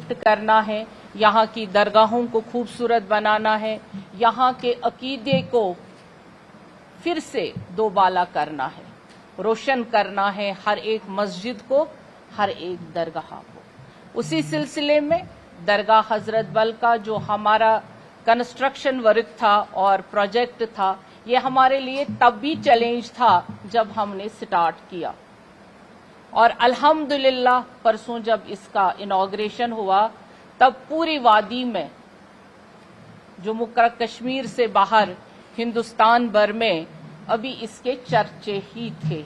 Uplift करना है, यहाँ की दरगाहों को खूबसूरत बनाना है, यहाँ के अकीदे को फिर से दोबाला करना है, रोशन करना है हर एक मस्जिद को, हर एक दरगाह को। उसी सिलसिले में दरगाह हजरत बल का जो हमारा कंस्ट्रक्शन वर्क था और प्रोजेक्ट था, ये हमारे लिए तब भी चैलेंज था जब हमने स्टार्ट किया, और अल्हम्दुलिल्लाह परसों जब इसका इनॉग्रेशन हुआ तब पूरी वादी में, जम्मू कश्मीर से बाहर हिंदुस्तान भर में अभी इसके चर्चे ही थे।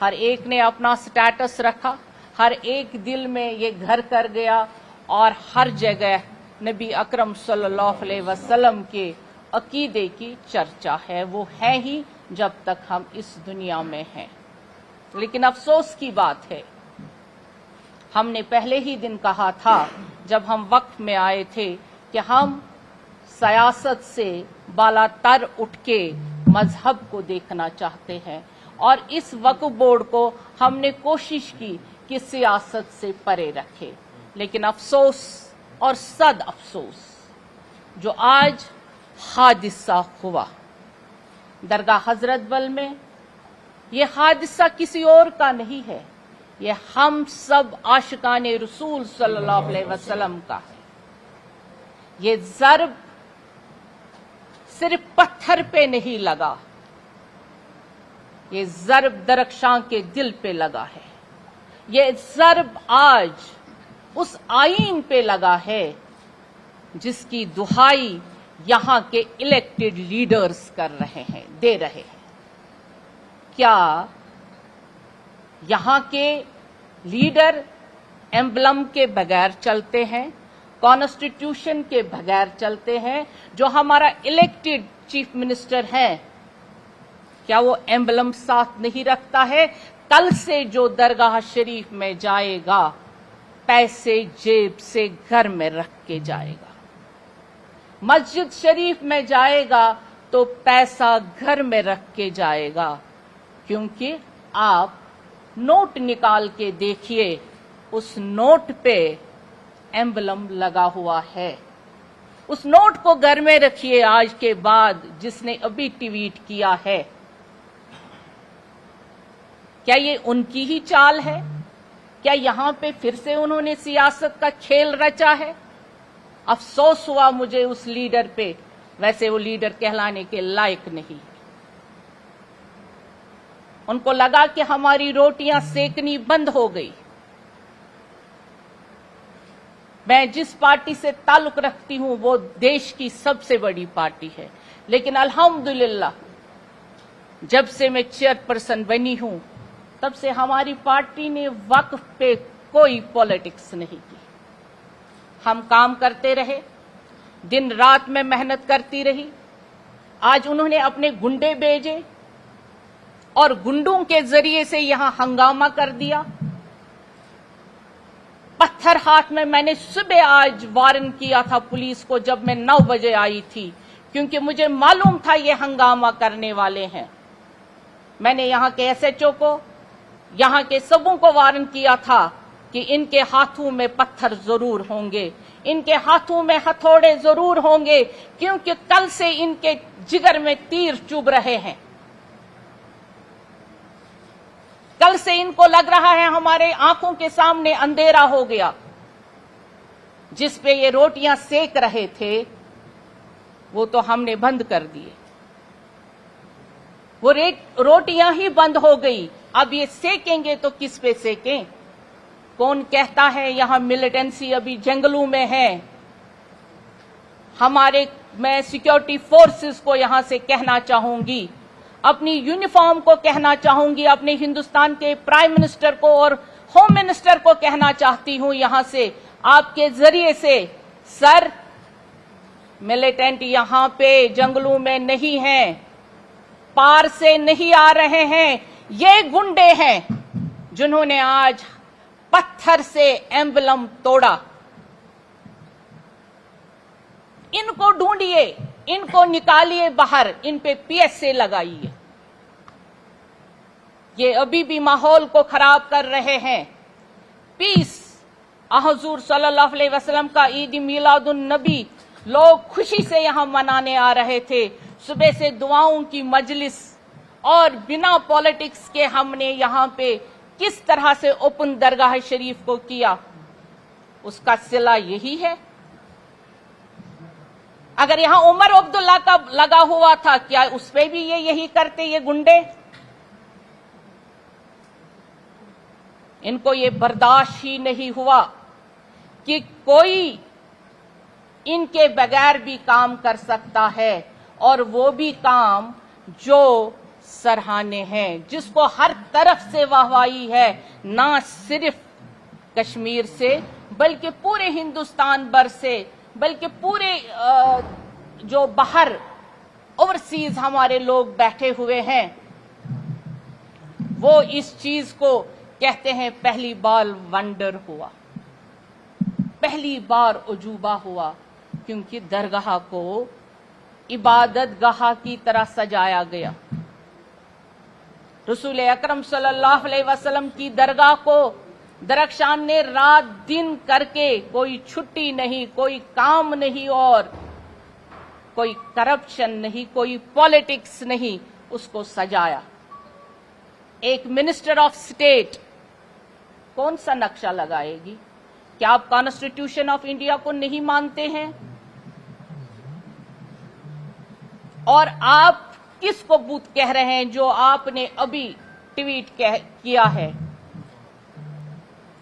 हर एक ने अपना स्टेटस रखा, हर एक दिल में ये घर कर गया, और हर जगह नबी अकरम सल्लल्लाहु अलैहि वसल्लम के अकीदे की चर्चा है। वो है ही जब तक हम इस दुनिया में हैं। लेकिन अफसोस की बात है, हमने पहले ही दिन कहा था जब हम वक्त में आए थे कि हम सियासत से बालातर उठ के मजहब को देखना चाहते हैं, और इस वक्फ बोर्ड को हमने कोशिश की कि सियासत से परे रखे। लेकिन अफसोस और सद अफसोस जो आज हादिसा हुआ दरगाह हजरत बल में, ये हादिसा किसी और का नहीं है, ये हम सब आशिकाने रसूल सल्लल्लाहु अलैहि वसल्लम का है। ये ज़र्ब सिर्फ पत्थर पे नहीं लगा, ये ज़र्ब दरख्शां के दिल पे लगा है। ये ज़र्ब आज उस आईन पे लगा है जिसकी दुहाई यहां के इलेक्टेड लीडर्स कर रहे हैं, दे रहे हैं। क्या यहां के लीडर एम्बलम के बगैर चलते हैं, कॉन्स्टिट्यूशन के बगैर चलते हैं? जो हमारा इलेक्टेड चीफ मिनिस्टर है, क्या वो एम्बलम साथ नहीं रखता है? कल से जो दरगाह शरीफ में जाएगा, पैसे जेब से घर में रख के जाएगा। मस्जिद शरीफ में जाएगा तो पैसा घर में रख के जाएगा, क्योंकि आप नोट निकाल के देखिए, उस नोट पे एम्बलम लगा हुआ है। उस नोट को घर में रखिए आज के बाद, जिसने अभी ट्वीट किया है। क्या ये उनकी ही चाल है? क्या यहां पे फिर से उन्होंने सियासत का खेल रचा है? अफसोस हुआ मुझे उस लीडर पे, वैसे वो लीडर कहलाने के लायक नहीं। उनको लगा कि हमारी रोटियां सेकनी बंद हो गई। मैं जिस पार्टी से ताल्लुक रखती हूं वो देश की सबसे बड़ी पार्टी है, लेकिन अल्हम्दुलिल्लाह जब से मैं चेयरपर्सन बनी हूं तब से हमारी पार्टी ने वक्फ पे कोई पॉलिटिक्स नहीं की। हम काम करते रहे, दिन रात में मेहनत करती रही। आज उन्होंने अपने गुंडे भेजे और गुंडों के जरिए से यहां हंगामा कर दिया। पत्थर हाथ में, मैंने सुबह आज वार्न किया था पुलिस को जब मैं 9 बजे आई थी, क्योंकि मुझे मालूम था ये हंगामा करने वाले हैं। मैंने यहां के एसएचओ को, यहां के सबों को वार्न किया था कि इनके हाथों में पत्थर जरूर होंगे, इनके हाथों में हथौड़े जरूर होंगे, क्योंकि कल से इनके जिगर में तीर चुभ रहे हैं। कल से इनको लग रहा है हमारे आंखों के सामने अंधेरा हो गया। जिस पे ये रोटियां सेक रहे थे वो तो हमने बंद कर दिए, वो रोटियां ही बंद हो गई। अब ये सेकेंगे तो किस पे सेकें? कौन कहता है यहां मिलिटेंसी अभी जंगलों में है? मैं सिक्योरिटी फोर्सेस को यहां से कहना चाहूंगी, अपनी यूनिफॉर्म को कहना चाहूंगी, अपने हिंदुस्तान के प्राइम मिनिस्टर को और होम मिनिस्टर को कहना चाहती हूं यहां से आपके जरिए से, सर मिलिटेंट यहां पे जंगलों में नहीं हैं, पार से नहीं आ रहे हैं। ये गुंडे हैं जिन्होंने आज पत्थर से एम्बलम तोड़ा। इनको ढूंढिए, इनको निकालिए बाहर, इन पे पीएसए लगाइए। ये अभी भी माहौल को खराब कर रहे हैं। पीस हुजूर सल्लल्लाहु अलैहि वसल्लम का ईद मिलादुन नबी लोग खुशी से यहाँ मनाने आ रहे थे। सुबह से दुआओं की मजलिस और बिना पॉलिटिक्स के हमने यहाँ पे किस तरह से ओपन दरगाह शरीफ को किया, उसका सिला यही है। अगर यहाँ उमर अब्दुल्ला का लगा हुआ था, क्या उस पे भी ये यही करते ये गुंडे? इनको ये बर्दाश्त ही नहीं हुआ कि कोई इनके बगैर भी काम कर सकता है, और वो भी काम जो सराहने हैं, जिसको हर तरफ से वाहवाही है, ना सिर्फ कश्मीर से बल्कि पूरे हिंदुस्तान भर से, बल्कि पूरे जो बाहर ओवरसीज हमारे लोग बैठे हुए हैं, वो इस चीज को कहते हैं पहली बार वंडर हुआ, पहली बार उजूबा हुआ, क्योंकि दरगाह को इबादत गाह की तरह सजाया गया। रसूल अकरम सल्लल्लाहु अलैहि वसल्लम की दरगाह को दरख्शान ने रात दिन करके, कोई छुट्टी नहीं, कोई काम नहीं और कोई करप्शन नहीं, कोई पॉलिटिक्स नहीं, उसको सजाया। एक मिनिस्टर ऑफ स्टेट कौन सा नक्शा लगाएगी? क्या आप कॉन्स्टिट्यूशन ऑफ इंडिया को नहीं मानते हैं? और आप किसको बूत कह रहे हैं जो आपने अभी ट्वीट किया है?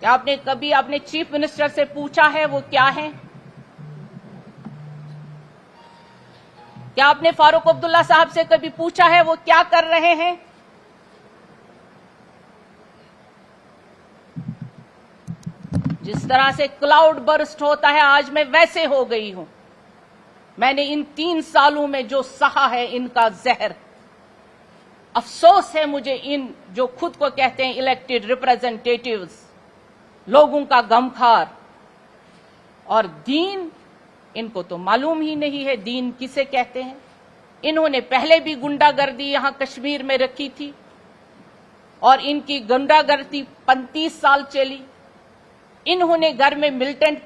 क्या आपने कभी अपने चीफ मिनिस्टर से पूछा है वो क्या है? क्या आपने फारूक अब्दुल्ला साहब से कभी पूछा है वो क्या कर रहे हैं? जिस तरह से क्लाउड बर्स्ट होता है, आज मैं वैसे हो गई हूं। मैंने इन 3 सालों में जो सहा है इनका जहर, अफसोस है मुझे इन जो खुद को कहते हैं इलेक्टेड रिप्रेजेंटेटिव्स, लोगों का गमखार। और दीन, इनको तो मालूम ही नहीं है दीन किसे कहते हैं। इन्होंने पहले भी गुंडागर्दी यहां कश्मीर में रखी थी, और इनकी गुंडागर्दी 35 साल चली। इन्होंने घर में मिलिटेंट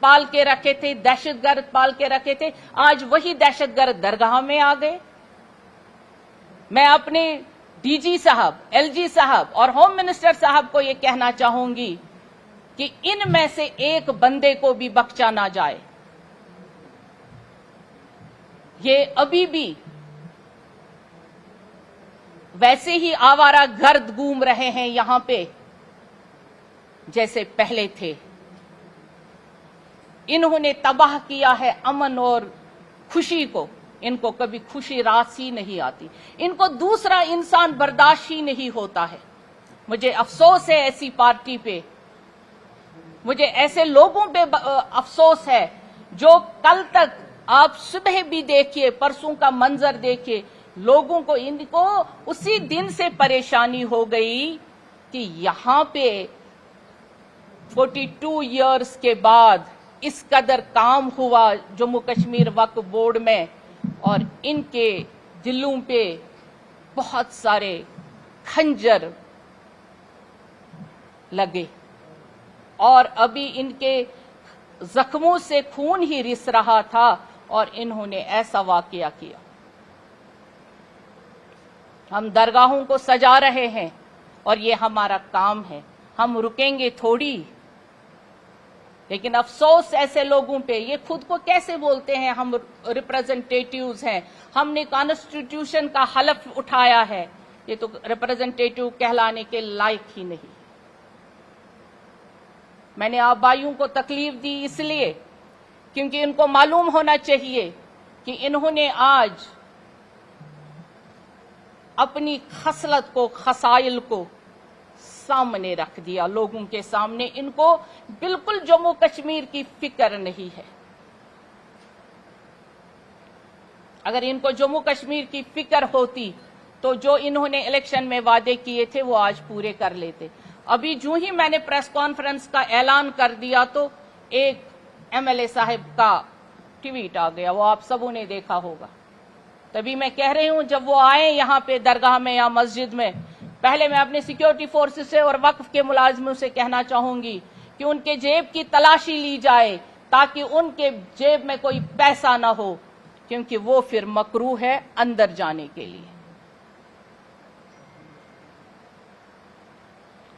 पाल के रखे थे, दहशतगर्द पाल के रखे थे। आज वही दहशतगर्द दरगाह में आ गए। मैं अपने डीजी साहब, एलजी साहब और होम मिनिस्टर साहब को यह कहना चाहूंगी कि इनमें से एक बंदे को भी बख्शा ना जाए। ये अभी भी वैसे ही आवारा गर्द घूम रहे हैं यहां पे जैसे पहले थे। इन्होंने तबाह किया है अमन और खुशी को। इनको कभी खुशी रास ही नहीं आती। इनको दूसरा इंसान बर्दाश्त ही नहीं होता है। मुझे अफसोस है ऐसी पार्टी पे, मुझे ऐसे लोगों पे अफसोस है जो कल तक आप सुबह भी देखिए, परसों का मंजर देखिए, लोगों को इनको उसी दिन से परेशानी हो गई कि यहां पे 42 इयर्स के बाद इस कदर काम हुआ जम्मू कश्मीर वक्फ बोर्ड में, और इनके दिलों पे बहुत सारे खंजर लगे और अभी इनके जख्मों से खून ही रिस रहा था और इन्होंने ऐसा वाकया किया। हम दरगाहों को सजा रहे हैं और ये हमारा काम है, हम रुकेंगे थोड़ी। लेकिन अफसोस ऐसे लोगों पे, ये खुद को कैसे बोलते हैं हम रिप्रेजेंटेटिव्स हैं, हमने कॉन्स्टिट्यूशन का हलफ उठाया है, ये तो रिप्रेजेंटेटिव कहलाने के लायक ही नहीं। मैंने आप भाइयों को तकलीफ दी इसलिए क्योंकि इनको मालूम होना चाहिए कि इन्होंने आज अपनी खसलत को, खसाइल को सामने रख दिया लोगों के सामने। इनको बिल्कुल जम्मू कश्मीर की फिक्र नहीं है। अगर इनको जम्मू कश्मीर की फिक्र होती तो जो इन्होंने इलेक्शन में वादे किए थे वो आज पूरे कर लेते। अभी जो ही मैंने प्रेस कॉन्फ्रेंस का ऐलान कर दिया तो एक एमएलए साहब का ट्वीट आ गया, वो आप सबों ने देखा होगा। तभी मैं कह रही हूं जब वो आए यहां पे दरगाह में या मस्जिद में, पहले मैं अपने सिक्योरिटी फोर्सेस से और वक्फ के मुलाजमों से कहना चाहूंगी कि उनके जेब की तलाशी ली जाए ताकि उनके जेब में कोई पैसा ना हो, क्योंकि वो फिर मकरूह है अंदर जाने के लिए।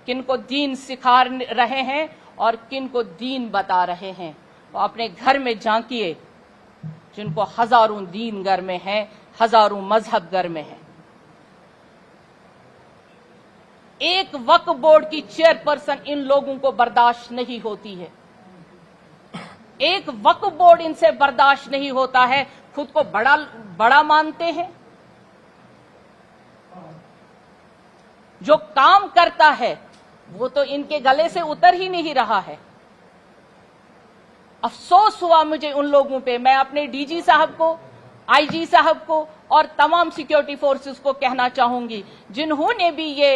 किन को दीन सिखा रहे हैं और किन को दीन बता रहे हैं, तो अपने घर में झांकिए, जिनको हजारों दीन घर में हैं, हजारों मजहब घर में हैं। एक वक्फ बोर्ड की चेयरपर्सन इन लोगों को बर्दाश्त नहीं होती है, एक वक्फ बोर्ड इनसे बर्दाश्त नहीं होता है। खुद को बड़ा मानते हैं। जो काम करता है वो तो इनके गले से उतर ही नहीं रहा है। अफसोस हुआ मुझे उन लोगों पे। मैं अपने डीजी साहब को, आईजी साहब को और तमाम सिक्योरिटी फोर्सेस को कहना चाहूंगी, जिन्होंने भी ये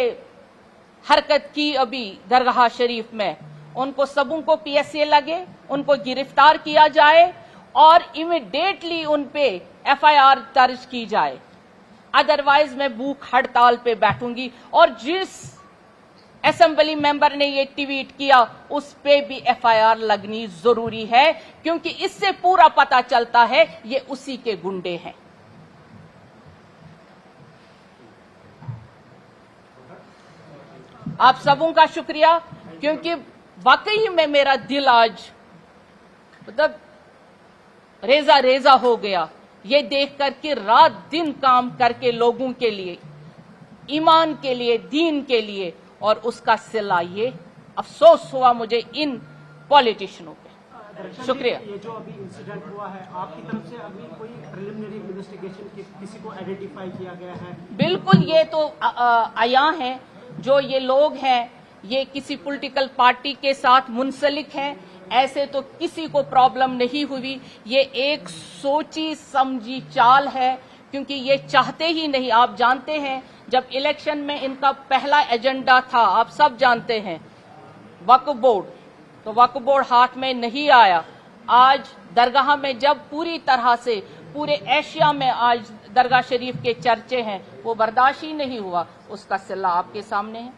हरकत की अभी दरगाह शरीफ में, उनको सबों को पीएसए लगे, उनको गिरफ्तार किया जाए और इमीडिएटली उन पे एफआईआर दर्ज की जाए। अदरवाइज मैं भूख हड़ताल पे बैठूंगी। और जिस असेंबली मेंबर ने ये ट्वीट किया उस पे भी एफआईआर लगनी जरूरी है, क्योंकि इससे पूरा पता चलता है ये उसी के गुंडे हैं। आप सबों का शुक्रिया, क्योंकि वाकई में मेरा दिल आज मतलब रेजा रेजा हो गया ये देखकर कि रात दिन काम करके लोगों के लिए, ईमान के लिए, दीन के लिए, और उसका सिला ये। अफसोस हुआ मुझे इन पॉलिटिशियनों पे। शुक्रिया। ये जो अभी इंसिडेंट हुआ है, आपकी तरफ से अभी कोई प्रिलिमिनरी इन्वेस्टिगेशन किसी को आइडेंटिफाई किया गया है? बिल्कुल, ये तो आया है। जो ये लोग हैं ये किसी पॉलिटिकल पार्टी के साथ मुंसलिक हैं, ऐसे तो किसी को प्रॉब्लम नहीं हुई। ये एक सोची समझी चाल है, क्योंकि ये चाहते ही नहीं। आप जानते हैं जब इलेक्शन में इनका पहला एजेंडा था, आप सब जानते हैं, वक्फ बोर्ड, तो वक्फ बोर्ड हाथ में नहीं आया। आज दरगाह में जब पूरी तरह से पूरे एशिया में आज दरगाह शरीफ के चर्चे हैं, वो बर्दाश्त ही नहीं हुआ। उसका सिला आपके सामने है।